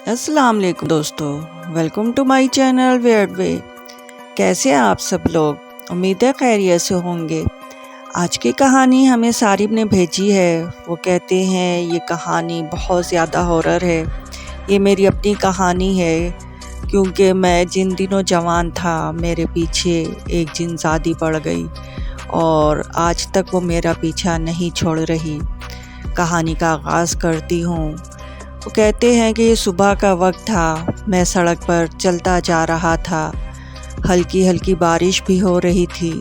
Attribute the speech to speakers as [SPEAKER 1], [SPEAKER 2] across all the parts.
[SPEAKER 1] अस्सलाम वालेकुम दोस्तों, welcome to my channel weird way. कैसे हैं आप सब लोग? उम्मीद है खैरियत से होंगे। आज की कहानी हमें सारिब ने भेजी है। वो कहते हैं ये कहानी बहुत ज़्यादा हॉरर है। ये मेरी अपनी कहानी है क्योंकि मैं जिन दिनों जवान था मेरे पीछे एक जिनज़ादी पड़ गई और आज तक वो मेरा पीछा नहीं छोड़ रही। कहानी का आगाज़ करती हूँ। वो कहते हैं कि सुबह का वक्त था, मैं सड़क पर चलता जा रहा था। हल्की हल्की बारिश भी हो रही थी।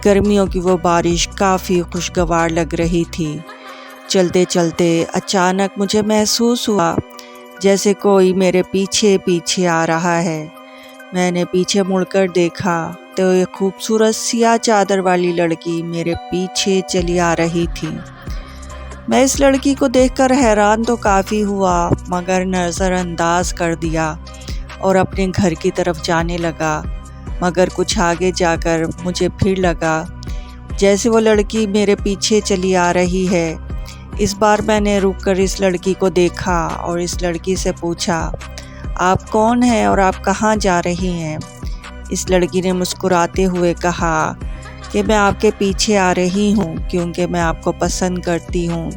[SPEAKER 1] गर्मियों की वो बारिश काफ़ी खुशगवार लग रही थी। चलते चलते अचानक मुझे महसूस हुआ जैसे कोई मेरे पीछे पीछे आ रहा है। मैंने पीछे मुड़कर देखा तो एक खूबसूरत सियाह चादर वाली लड़की मेरे पीछे चली आ रही थी। मैं इस लड़की को देखकर हैरान तो काफ़ी हुआ मगर नज़रअंदाज कर दिया और अपने घर की तरफ जाने लगा। मगर कुछ आगे जाकर मुझे फिर लगा जैसे वो लड़की मेरे पीछे चली आ रही है। इस बार मैंने रुककर इस लड़की को देखा और इस लड़की से पूछा, आप कौन हैं और आप कहाँ जा रही हैं? इस लड़की ने मुस्कुराते हुए कहा कि मैं आपके पीछे आ रही हूँ क्योंकि मैं आपको पसंद करती हूँ।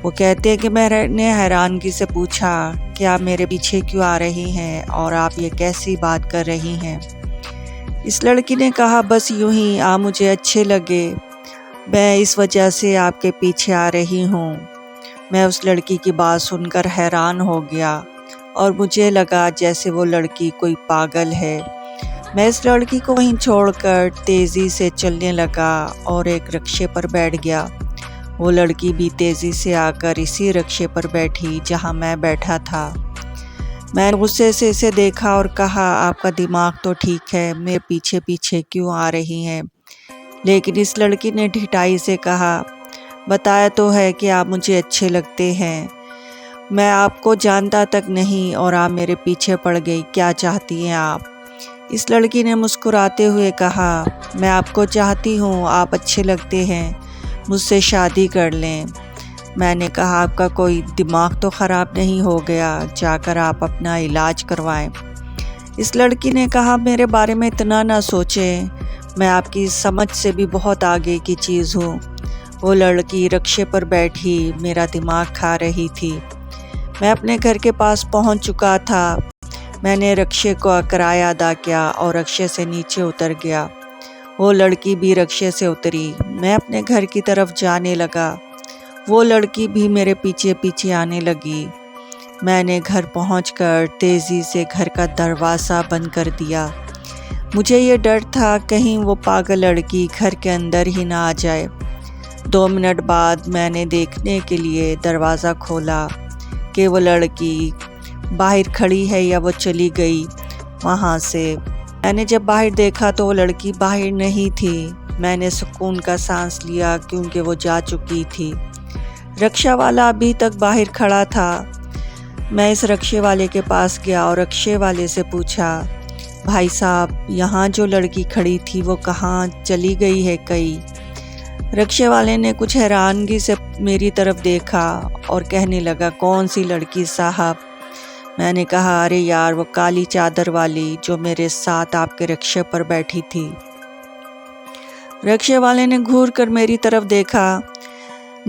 [SPEAKER 1] वो कहते हैं कि मैंने हैरानगी से पूछा कि आप मेरे पीछे क्यों आ रही हैं और आप ये कैसी बात कर रही हैं? इस लड़की ने कहा, बस यूं ही आप मुझे अच्छे लगे, मैं इस वजह से आपके पीछे आ रही हूँ। मैं उस लड़की की बात सुनकर हैरान हो गया और मुझे लगा जैसे वो लड़की कोई पागल है। मैं इस लड़की को वहीं छोड़कर तेज़ी से चलने लगा और एक रिक्शे पर बैठ गया। वो लड़की भी तेज़ी से आकर इसी रिक्शे पर बैठी जहां मैं बैठा था। मैंने गुस्से से इसे देखा और कहा, आपका दिमाग तो ठीक है, मेरे पीछे पीछे क्यों आ रही हैं? लेकिन इस लड़की ने ढिठाई से कहा, बताया तो है कि आप मुझे अच्छे लगते हैं। मैं आपको जानता तक नहीं और आप मेरे पीछे पड़ गई, क्या चाहती हैं आप? इस लड़की ने मुस्कुराते हुए कहा, मैं आपको चाहती हूँ, आप अच्छे लगते हैं, मुझसे शादी कर लें। मैंने कहा, आपका कोई दिमाग तो ख़राब नहीं हो गया, जाकर आप अपना इलाज करवाएं। इस लड़की ने कहा, मेरे बारे में इतना ना सोचें, मैं आपकी समझ से भी बहुत आगे की चीज़ हूँ। वो लड़की रिक्शे पर बैठी मेरा दिमाग खा रही थी। मैं अपने घर के पास पहुँच चुका था। मैंने रिक्शे का किराया अदा किया और रिक्शे से नीचे उतर गया। वो लड़की भी रिक्शे से उतरी। मैं अपने घर की तरफ जाने लगा। वो लड़की भी मेरे पीछे पीछे आने लगी। मैंने घर पहुंचकर तेज़ी से घर का दरवाज़ा बंद कर दिया। मुझे ये डर था कहीं वो पागल लड़की घर के अंदर ही ना आ जाए। 2 मिनट बाद मैंने देखने के लिए दरवाज़ा खोला कि वो लड़की बाहर खड़ी है या वो चली गई वहाँ से। मैंने जब बाहर देखा तो वो लड़की बाहर नहीं थी। मैंने सुकून का सांस लिया क्योंकि वो जा चुकी थी। रिक्शा वाला अभी तक बाहर खड़ा था। मैं इस रिक्शे वाले के पास गया और रिक्शे वाले से पूछा, भाई साहब, यहाँ जो लड़की खड़ी थी वो कहाँ चली गई है कहीं? रिक्शे वाले ने कुछ हैरानगी से मेरी तरफ देखा और कहने लगा, कौन सी लड़की साहब? मैंने कहा, अरे यार, वो काली चादर वाली जो मेरे साथ आपके रिक्शे पर बैठी थी। रिक्शे वाले ने घूर कर मेरी तरफ देखा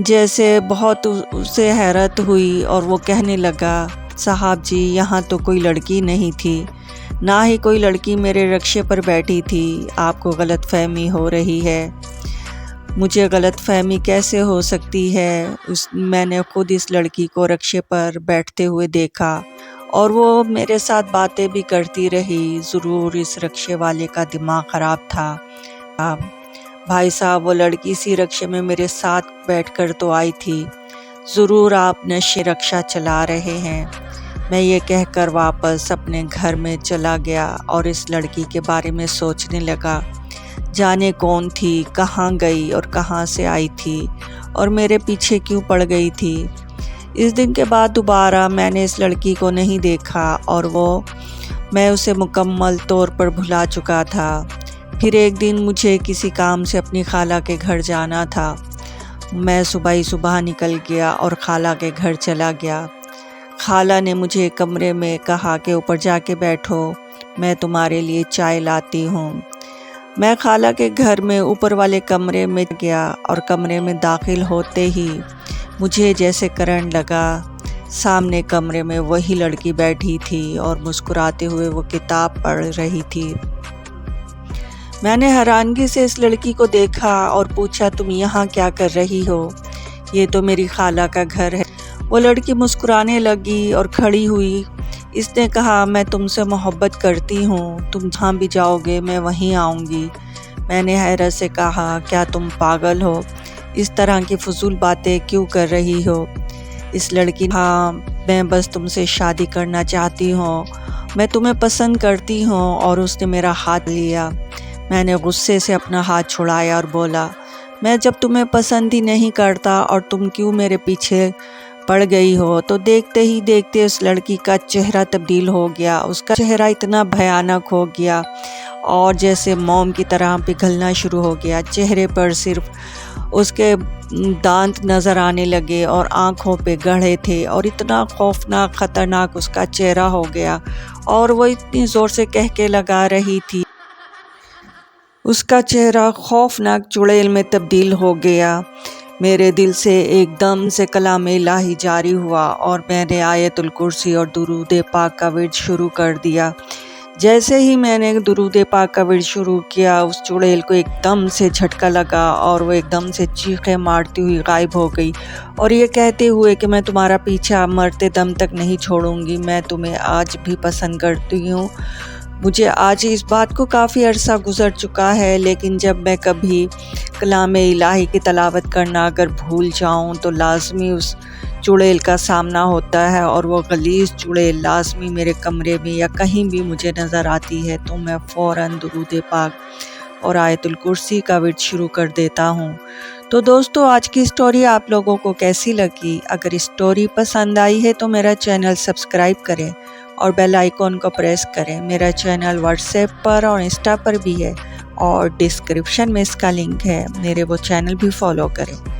[SPEAKER 1] जैसे बहुत उसे हैरत हुई और वो कहने लगा, साहब जी, यहाँ तो कोई लड़की नहीं थी, ना ही कोई लड़की मेरे रिक्शे पर बैठी थी। आपको गलतफहमी हो रही है। मुझे गलतफहमी कैसे हो सकती है? मैंने खुद इस लड़की को रिक्शे पर बैठते हुए देखा और वो मेरे साथ बातें भी करती रही। ज़रूर इस रिक्शे वाले का दिमाग ख़राब था। भाई साहब, वो लड़की इसी रिक्शे में मेरे साथ बैठकर तो आई थी। ज़रूर आप नशे रिक्शा चला रहे हैं। मैं ये कहकर वापस अपने घर में चला गया और इस लड़की के बारे में सोचने लगा, जाने कौन थी, कहाँ गई और कहाँ से आई थी और मेरे पीछे क्यों पड़ गई थी। इस दिन के बाद दोबारा मैंने इस लड़की को नहीं देखा और मैं उसे मुकम्मल तौर पर भुला चुका था। फिर एक दिन मुझे किसी काम से अपनी खाला के घर जाना था। मैं सुबह ही सुबह निकल गया और खाला के घर चला गया। خالہ نے مجھے کمرے میں کہا کہ اوپر جا کے بیٹھو، میں تمہارے لیے چائے لاتی ہوں۔ میں خالہ کے گھر میں اوپر والے کمرے میں گیا اور کمرے میں داخل ہوتے ہی مجھے جیسے کرنٹ لگا۔ سامنے کمرے میں وہی لڑکی بیٹھی تھی اور مسکراتے ہوئے وہ کتاب پڑھ رہی تھی۔ میں نے حیرانگی سے اس لڑکی کو دیکھا اور پوچھا، تم یہاں کیا کر رہی ہو؟ یہ تو میری خالہ کا گھر ہے۔ وہ لڑکی مسکرانے لگی اور کھڑی ہوئی۔ اس نے کہا، میں تم سے محبت کرتی ہوں، تم جہاں بھی جاؤ گے میں وہیں آؤں گی۔ میں نے حیرت سے کہا، کیا تم پاگل ہو؟ اس طرح کی فضول باتیں کیوں کر رہی ہو؟ اس لڑکی نے کہا، میں بس تم سے شادی کرنا چاہتی ہوں، میں تمہیں پسند کرتی ہوں۔ اور اس نے میرا ہاتھ لیا۔ میں نے غصے سے اپنا ہاتھ چھڑایا اور بولا، میں جب تمہیں پسند ہی نہیں کرتا اور تم کیوں میرے پیچھے پڑ گئی ہو؟ تو دیکھتے ہی دیکھتے اس لڑکی کا چہرہ تبدیل ہو گیا۔ اس کا چہرہ اتنا بھیانک ہو گیا اور جیسے موم کی طرح پگھلنا شروع ہو گیا۔ چہرے پر صرف اس کے دانت نظر آنے لگے اور آنکھوں پہ گڑھے تھے اور اتنا خوفناک خطرناک اس کا چہرہ ہو گیا اور وہ اتنی زور سے کہکے لگا رہی تھی۔ اس کا چہرہ خوفناک چڑیل میں تبدیل ہو گیا۔ میرے دل سے ایک دم سے کلام الہی جاری ہوا اور میں نے آیت الکرسی اور درود پاک کا ورد شروع کر دیا۔ جیسے ہی میں نے درود پاک کا ورد شروع کیا، اس چڑیل کو ایک دم سے جھٹکا لگا اور وہ ایک دم سے چیخیں مارتی ہوئی غائب ہو گئی اور یہ کہتے ہوئے کہ میں تمہارا پیچھا مرتے دم تک نہیں چھوڑوں گی، میں تمہیں آج بھی پسند کرتی ہوں۔ مجھے آج اس بات کو کافی عرصہ گزر چکا ہے، لیکن جب میں کبھی کلام الہی کی تلاوت کرنا اگر بھول جاؤں تو لازمی اس چڑیل کا سامنا ہوتا ہے اور وہ غلیظ چڑیل لازمی میرے کمرے میں یا کہیں بھی مجھے نظر آتی ہے تو میں فوراً درود پاک اور آیت الکرسی کا ورد شروع کر دیتا ہوں۔ تو دوستو، آج کی اسٹوری آپ لوگوں کو کیسی لگی؟ اگر اسٹوری پسند آئی ہے تو میرا چینل سبسکرائب کریں اور بیل آئیکن کو پریس کریں۔ میرا چینل واٹس ایپ پر اور انسٹا پر بھی ہے اور ڈسکرپشن میں اس کا لنک ہے، میرے وہ چینل بھی فالو کریں۔